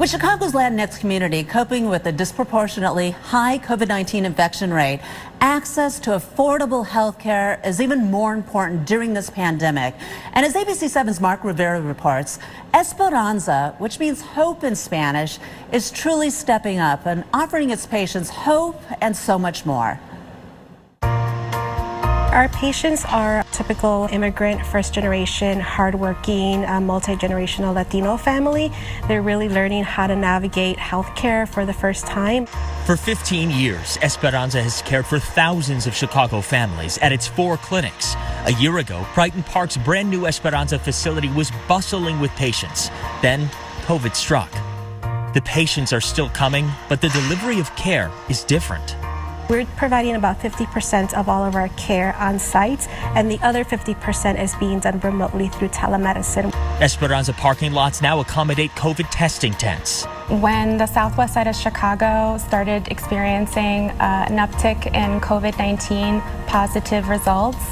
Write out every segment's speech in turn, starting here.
With Chicago's Latinx community coping with a disproportionately high COVID-19 infection rate, access to affordable health care is even more important during this pandemic. And as ABC7's Mark Rivera reports, Esperanza, which means hope in Spanish, is truly stepping up and offering its patients hope and so much more. Our patients are typical immigrant, first-generation, hardworking, multi-generational Latino family. They're really learning how to navigate healthcare for the first time. For 15 years, Esperanza has cared for thousands of Chicago families at its 4 clinics. A year ago, Brighton Park's brand new Esperanza facility was bustling with patients. Then, COVID struck. The patients are still coming, but the delivery of care is different. We're providing about 50% of all of our care on site, and the other 50% is being done remotely through telemedicine. Esperanza parking lots now accommodate COVID testing tents. When the southwest side of Chicago started experiencing an uptick in COVID-19 positive results,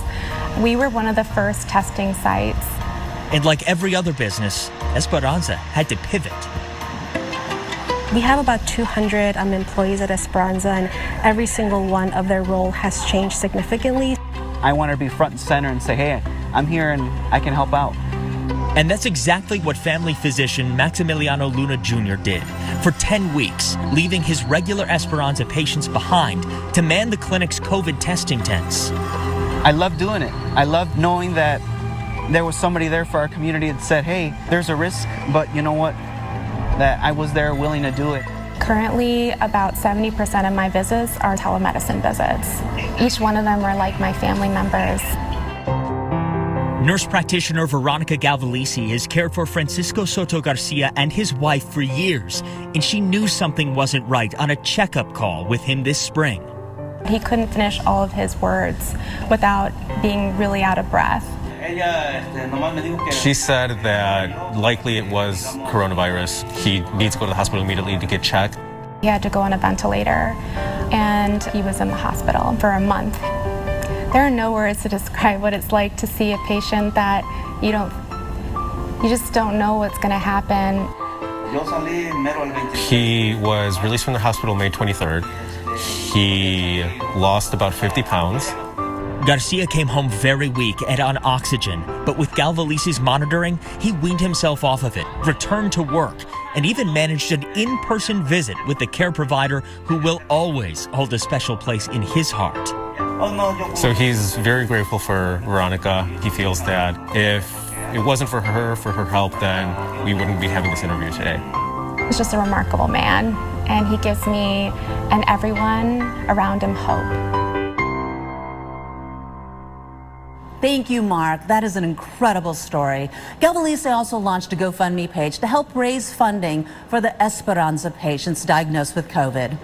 we were one of the first testing sites. And like every other business, Esperanza had to pivot. We have about 200 employees at Esperanza, and every single one of their role has changed significantly. I want to be front and center and say, hey, I'm here and I can help out. And that's exactly what family physician Maximiliano Luna Jr. did. For 10 weeks, leaving his regular Esperanza patients behind to man the clinic's COVID testing tents. I love doing it. I love knowing that there was somebody there for our community that said, hey, there's a risk, but you know what? That I was there willing to do it. Currently, about 70% of my visits are telemedicine visits. Each one of them are like my family members. Nurse practitioner Veronica Galvalisi has cared for Francisco Soto Garcia and his wife for years, and she knew something wasn't right on a checkup call with him this spring. He couldn't finish all of his words without being really out of breath. She said that likely it was coronavirus. He needs to go to the hospital immediately to get checked. He had to go on a ventilator, and he was in the hospital for a month. There are no words to describe what it's like to see a patient that you just don't know what's going to happen. He was released from the hospital May 23rd. He lost about 50 pounds. Garcia came home very weak and on oxygen, but with Galvalisi's monitoring, he weaned himself off of it, returned to work, and even managed an in-person visit with the care provider who will always hold a special place in his heart. So he's very grateful for Veronica. He feels that if it wasn't for her help, then we wouldn't be having this interview today. He's just a remarkable man, and he gives me and everyone around him hope. Thank you, Mark. That is an incredible story. Galvalisi also launched a GoFundMe page to help raise funding for the Esperanza patients diagnosed with COVID.